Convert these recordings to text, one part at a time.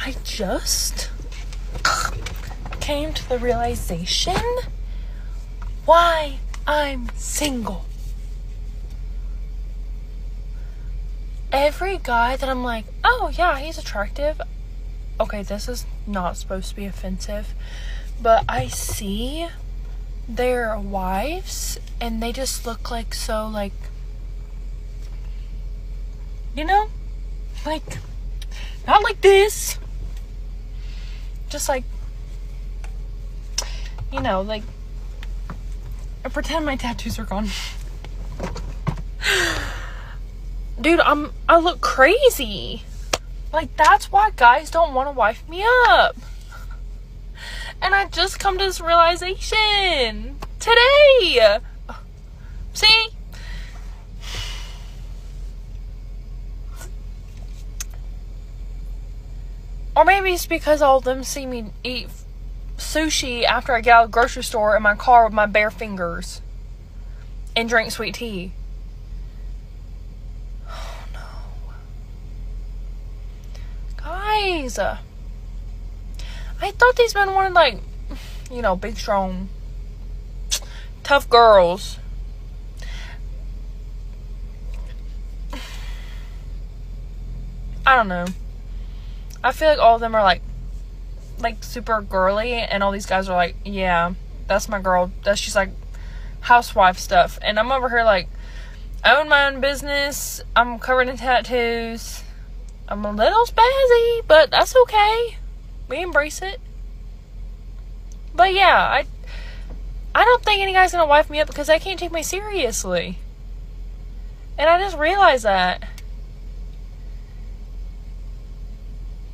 I just came to the realization why I'm single. Every guy that I'm like, oh yeah, he's attractive. Okay, this is not supposed to be offensive, but I see their wives and they just look like so, like, you know, like, not like this, just like, you know, like, I pretend my tattoos are gone. Dude, I look crazy. Like, that's why guys don't want to wife me up. And I just come to this realization today. See? Or maybe it's because all of them see me eat sushi after I get out of the grocery store in my car with my bare fingers and drink sweet tea. Oh no. Guys, I thought these men wanted, like, you know, big, strong, tough girls. I don't know. I feel like all of them are like super girly, and all these guys are like, yeah, that's my girl. She's like housewife stuff. And I'm over here like, I own my own business. I'm covered in tattoos. I'm a little spazzy, but that's okay. We embrace it. But yeah, I don't think any guy's gonna wife me up because they can't take me seriously. And I just realized that.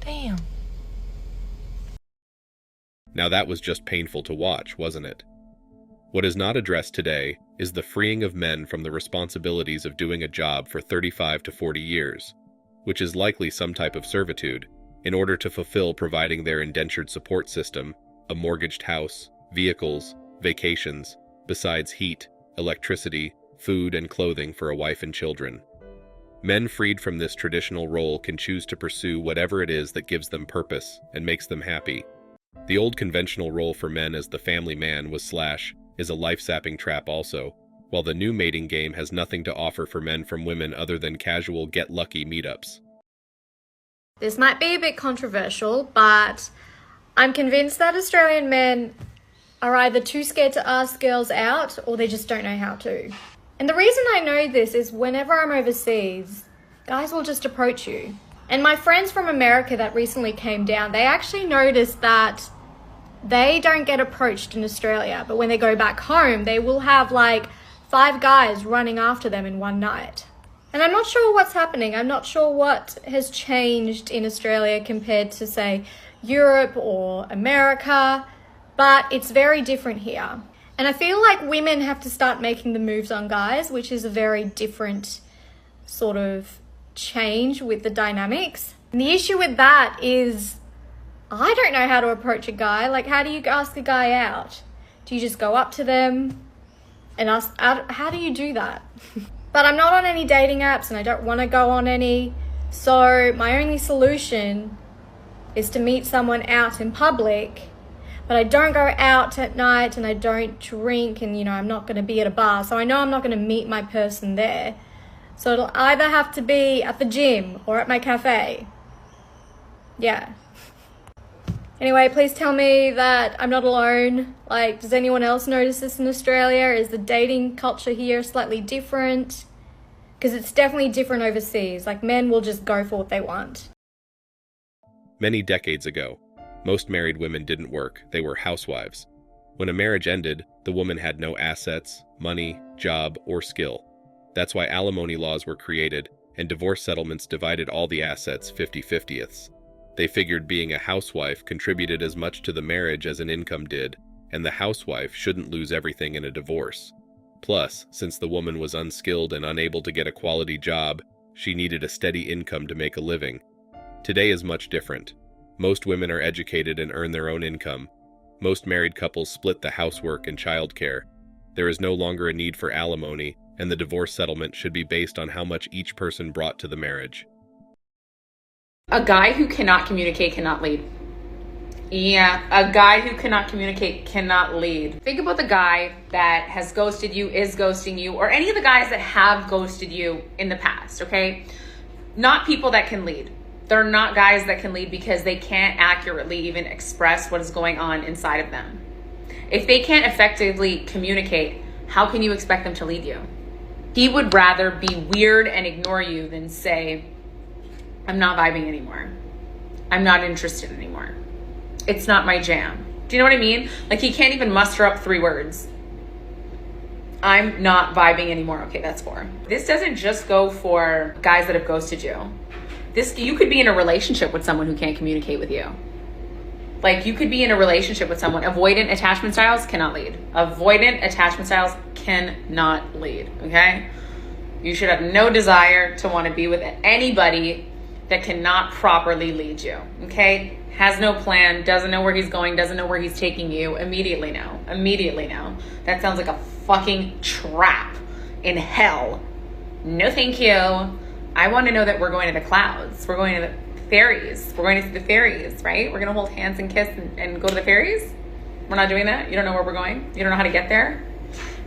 Damn. Now that was just painful to watch, wasn't it? What is not addressed today is the freeing of men from the responsibilities of doing a job for 35 to 40 years, which is likely some type of servitude, in order to fulfill providing their indentured support system, a mortgaged house, vehicles, vacations, besides heat, electricity, food, and clothing for a wife and children. Men freed from this traditional role can choose to pursue whatever it is that gives them purpose and makes them happy. The old conventional role for men as the family man is a life-sapping trap also, while the new mating game has nothing to offer for men from women other than casual get-lucky meetups. This might be a bit controversial, but I'm convinced that Australian men are either too scared to ask girls out or they just don't know how to. And the reason I know this is whenever I'm overseas, guys will just approach you. And my friends from America that recently came down, they actually noticed that they don't get approached in Australia, but when they go back home, they will have like 5 guys running after them in one night. And I'm not sure what's happening. I'm not sure what has changed in Australia compared to, say, Europe or America, but it's very different here. And I feel like women have to start making the moves on guys, which is a very different sort of change with the dynamics. And the issue with that is I don't know how to approach a guy. Like, how do you ask a guy out? Do you just go up to them and ask, how do you do that? But I'm not on any dating apps and I don't want to go on any. So my only solution is to meet someone out in public. But I don't go out at night and I don't drink and, you know, I'm not going to be at a bar. So I know I'm not going to meet my person there. So it'll either have to be at the gym or at my cafe. Yeah. Anyway, please tell me that I'm not alone. Like, does anyone else notice this in Australia? Is the dating culture here slightly different? Because it's definitely different overseas. Like, men will just go for what they want. Many decades ago, most married women didn't work, they were housewives. When a marriage ended, the woman had no assets, money, job, or skill. That's why alimony laws were created, and divorce settlements divided all the assets 50-50ths. They figured being a housewife contributed as much to the marriage as an income did, and the housewife shouldn't lose everything in a divorce. Plus, since the woman was unskilled and unable to get a quality job, she needed a steady income to make a living. Today is much different. Most women are educated and earn their own income. Most married couples split the housework and childcare. There is no longer a need for alimony, and the divorce settlement should be based on how much each person brought to the marriage. A guy who cannot communicate cannot lead. Yeah, a guy who cannot communicate cannot lead. Think about the guy that has ghosted you, is ghosting you, or any of the guys that have ghosted you in the past, okay? Not people that can lead. They're not guys that can lead because they can't accurately even express what is going on inside of them. If they can't effectively communicate, how can you expect them to lead you? He would rather be weird and ignore you than say, I'm not vibing anymore. I'm not interested anymore. It's not my jam. Do you know what I mean? Like, he can't even muster up 3 words. I'm not vibing anymore. Okay, that's 4. This doesn't just go for guys that have ghosted you. You could be in a relationship with someone who can't communicate with you. Like, you could be in a relationship with someone. Avoidant attachment styles cannot lead. Avoidant attachment styles cannot lead, okay? You should have no desire to want to be with anybody that cannot properly lead you, okay? Has no plan, doesn't know where he's going, doesn't know where he's taking you. Immediately no. Immediately no. That sounds like a fucking trap in hell. No thank you. I want to know that we're going to the clouds. We're going to the fairies. We're going to see the fairies, right? We're going to hold hands and kiss and go to the fairies? We're not doing that? You don't know where we're going? You don't know how to get there?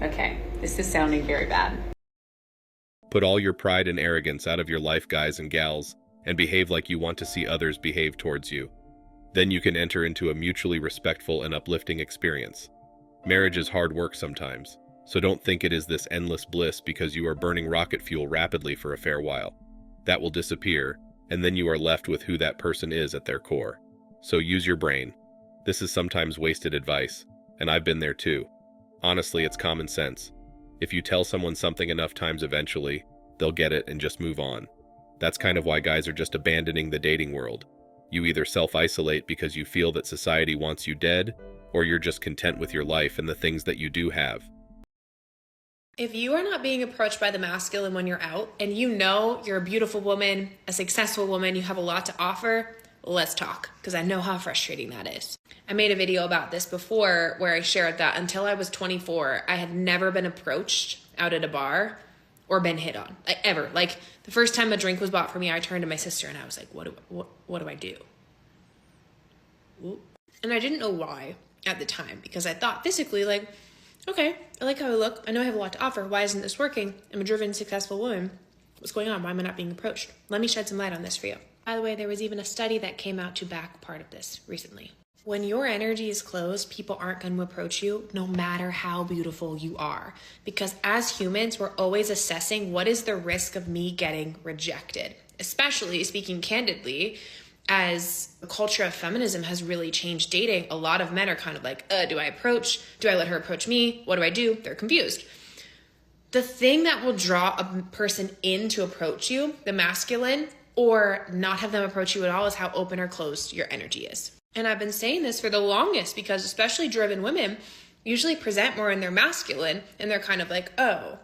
Okay, this is sounding very bad. Put all your pride and arrogance out of your life, guys and gals, and behave like you want to see others behave towards you. Then you can enter into a mutually respectful and uplifting experience. Marriage is hard work sometimes, so don't think it is this endless bliss because you are burning rocket fuel rapidly for a fair while. That will disappear, and then you are left with who that person is at their core. So use your brain. This is sometimes wasted advice, and I've been there too. Honestly, it's common sense. If you tell someone something enough times eventually, they'll get it and just move on. That's kind of why guys are just abandoning the dating world. You either self-isolate because you feel that society wants you dead, or you're just content with your life and the things that you do have. If you are not being approached by the masculine when you're out, and you know you're a beautiful woman, a successful woman, you have a lot to offer, let's talk, because I know how frustrating that is. I made a video about this before where I shared that until I was 24, I had never been approached out at a bar or been hit on, like, ever. Like, the first time a drink was bought for me, I turned to my sister and I was like, what do I do? And I didn't know why at the time, because I thought physically, like, okay, I like how I look. I know I have a lot to offer. Why isn't this working? I'm a driven, successful woman. What's going on? Why am I not being approached? Let me shed some light on this for you. By the way, there was even a study that came out to back part of this recently. When your energy is closed, people aren't going to approach you no matter how beautiful you are. Because as humans, we're always assessing what is the risk of me getting rejected. Especially, speaking candidly, as the culture of feminism has really changed dating, a lot of men are kind of like, do I approach? Do I let her approach me? What do I do? They're confused. The thing that will draw a person in to approach you, the masculine, or not have them approach you at all, is how open or closed your energy is. And I've been saying this for the longest because especially driven women usually present more in their masculine, and they're kind of like, oh,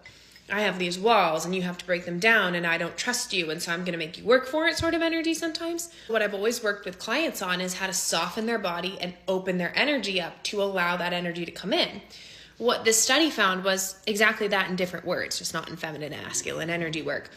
I have these walls and you have to break them down and I don't trust you and so I'm going to make you work for it sort of energy sometimes. What I've always worked with clients on is how to soften their body and open their energy up to allow that energy to come in. What this study found was exactly that in different words, just not in feminine and masculine energy work.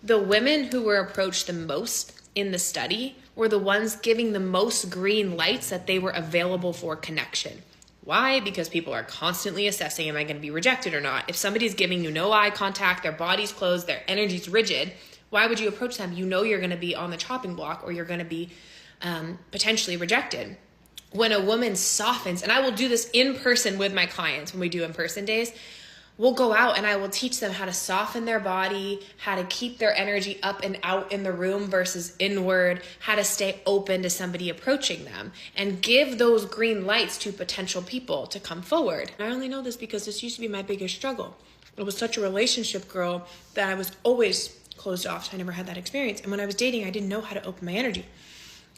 The women who were approached the most in the study were the ones giving the most green lights that they were available for connection. Why? Because people are constantly assessing, am I going to be rejected or not? If somebody's giving you no eye contact, their body's closed, their energy's rigid, why would you approach them? You know you're going to be on the chopping block or you're going to be potentially rejected. When a woman softens, and I will do this in person with my clients when we do in-person days, we'll go out and I will teach them how to soften their body, how to keep their energy up and out in the room versus inward, how to stay open to somebody approaching them, and give those green lights to potential people to come forward. And I only know this because this used to be my biggest struggle. I was such a relationship girl that I was always closed off, so I never had that experience. And when I was dating, I didn't know how to open my energy.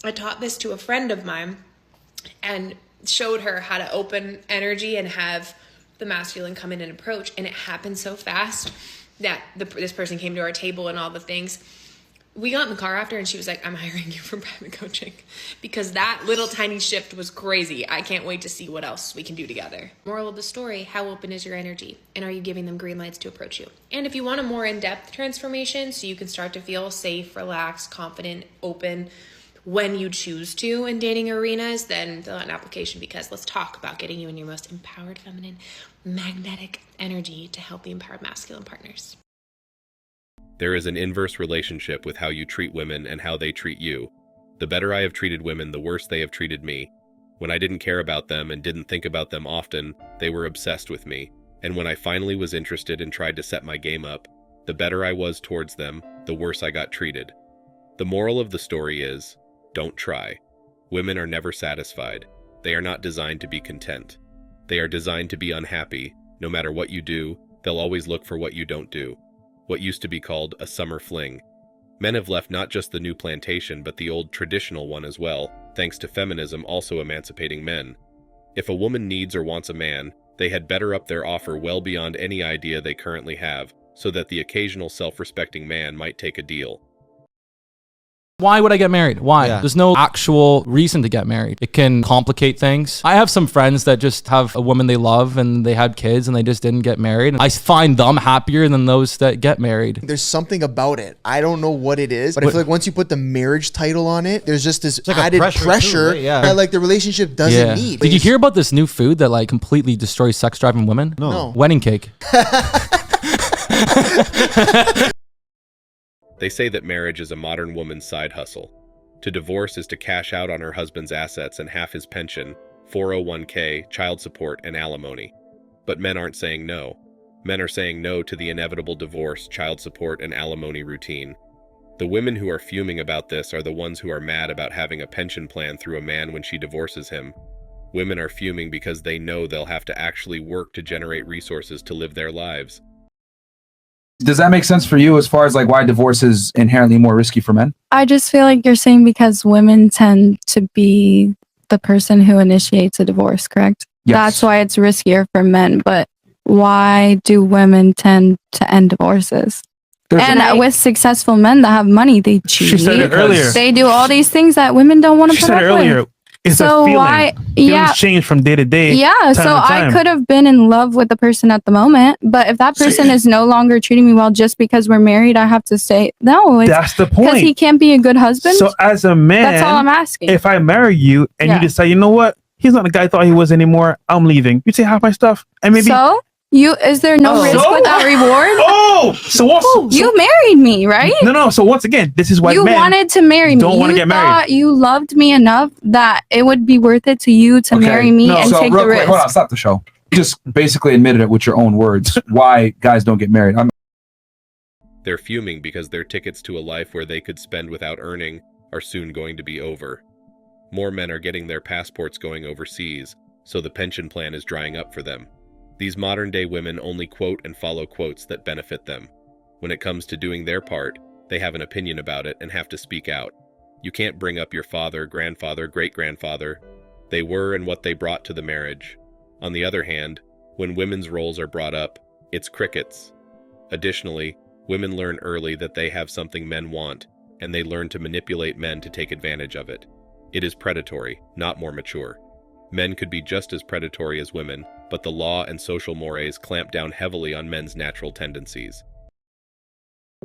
I taught this to a friend of mine and showed her how to open energy and have the masculine come in and approach, and it happened so fast that this person came to our table and all the things. We got in the car after and she was like, I'm hiring you for private coaching, because that little tiny shift was crazy. I can't wait to see what else we can do together. Moral of the story, how open is your energy? And are you giving them green lights to approach you? And if you want a more in-depth transformation so you can start to feel safe, relaxed, confident, open when you choose to in dating arenas, then fill out an application, because let's talk about getting you in your most empowered feminine, magnetic energy to help the empowered masculine partners. There is an inverse relationship with how you treat women and how they treat you. The better I have treated women, the worse they have treated me. When I didn't care about them and didn't think about them often, they were obsessed with me. And when I finally was interested and tried to set my game up, the better I was towards them, the worse I got treated. The moral of the story is, don't try. Women are never satisfied. They are not designed to be content. They are designed to be unhappy. No matter what you do, they'll always look for what you don't do. What used to be called a summer fling. Men have left not just the new plantation, but the old traditional one as well, thanks to feminism also emancipating men. If a woman needs or wants a man, they had better up their offer well beyond any idea they currently have, so that the occasional self-respecting man might take a deal. Why would I get married? Why? Yeah. There's no actual reason to get married. It can complicate things. I have some friends that just have a woman they love and they had kids and they just didn't get married. I find them happier than those that get married. There's something about it. I don't know what it is, but I feel like once you put the marriage title on it, there's just this like added pressure too, right? Yeah. That like the relationship doesn't need. Did you hear about this new food that like completely destroys sex drive in women? No. Wedding cake. They say that marriage is a modern woman's side hustle. To divorce is to cash out on her husband's assets and half his pension, 401k, child support, and alimony. But men aren't saying no. Men are saying no to the inevitable divorce, child support, and alimony routine. The women who are fuming about this are the ones who are mad about having a pension plan through a man when she divorces him. Women are fuming because they know they'll have to actually work to generate resources to live their lives. Does that make sense for you as far as like why divorce is inherently more risky for men? I just feel like you're saying because women tend to be the person who initiates a divorce, correct? Yes. That's why it's riskier for men. But why do women tend to end divorces? With successful men that have money, they cheat. She said it earlier. They do all these things that women don't want to put up with. She said it earlier. It's so a feeling. Feelings change from day to day. Yeah, so I could have been in love with the person at the moment, but if that person is no longer treating me well just because we're married, I have to say no. That's the point. Because he can't be a good husband. So as a man, that's all I'm asking. If I marry you and you decide, you know what, he's not the guy I thought he was anymore, I'm leaving. You take half my stuff, and maybe is there no risk without reward? So what's you married me, right? No. So once again, this is why you wanted to marry me. Don't want to get married. You loved me enough that it would be worth it to you to marry me and take the risk. Hold on, stop the show. You just basically admitted it with your own words. Why guys don't get married? They're fuming because their tickets to a life where they could spend without earning are soon going to be over. More men are getting their passports going overseas, so the pension plan is drying up for them. These modern-day women only quote and follow quotes that benefit them. When it comes to doing their part, they have an opinion about it and have to speak out. You can't bring up your father, grandfather, great-grandfather. They were and what they brought to the marriage. On the other hand, when women's roles are brought up, it's crickets. Additionally, women learn early that they have something men want, and they learn to manipulate men to take advantage of it. It is predatory, not more mature. Men could be just as predatory as women, but the law and social mores clamp down heavily on men's natural tendencies.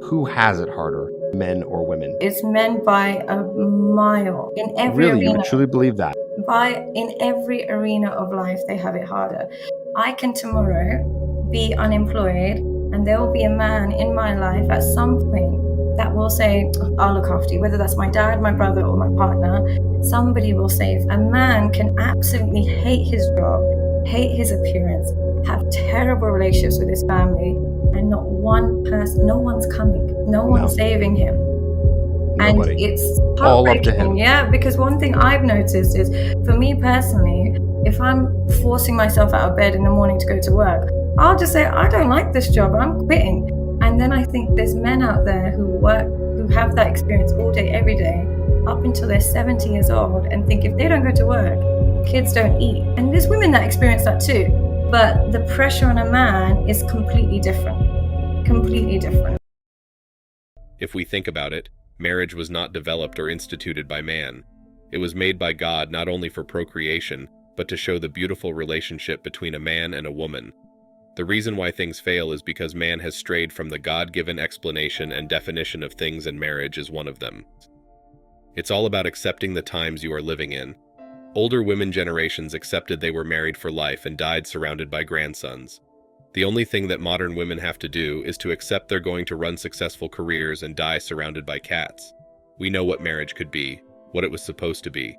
Who has it harder, men or women? It's men by a mile. In every arena. Really? You truly believe that? In every arena of life, they have it harder. I can tomorrow be unemployed, and there will be a man in my life at some point that will say, I'll look after you, whether that's my dad, my brother, or my partner. Somebody will say, a man can absolutely hate his job, hate his appearance, have terrible relationships with his family, and not one person, no one's coming, no one's saving him. Nobody. And it's all up to him. Yeah, because one thing I've noticed is, for me personally, if I'm forcing myself out of bed in the morning to go to work, I'll just say, I don't like this job, I'm quitting. And then I think there's men out there who have that experience all day, every day, up until they're 70 years old, and think if they don't go to work, kids don't eat. And there's women that experience that too. But the pressure on a man is completely different. Completely different. If we think about it, Marriage was not developed or instituted by man. It was made by God not only for procreation, but to show the beautiful relationship between a man and a woman. The reason why things fail is because man has strayed from the God-given explanation and definition of things, and marriage is one of them. It's all about accepting the times you are living in. Older women generations accepted they were married for life and died surrounded by grandsons. The only thing that modern women have to do is to accept they're going to run successful careers and die surrounded by cats. We know what marriage could be, what it was supposed to be.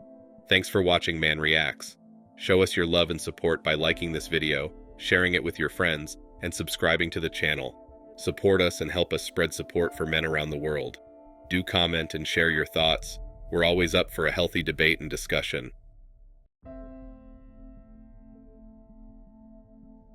Thanks for watching Man Reacts. Show us your love and support by liking this video, sharing it with your friends, and subscribing to the channel. Support us and help us spread support for men around the world. Do comment and share your thoughts. We're always up for a healthy debate and discussion.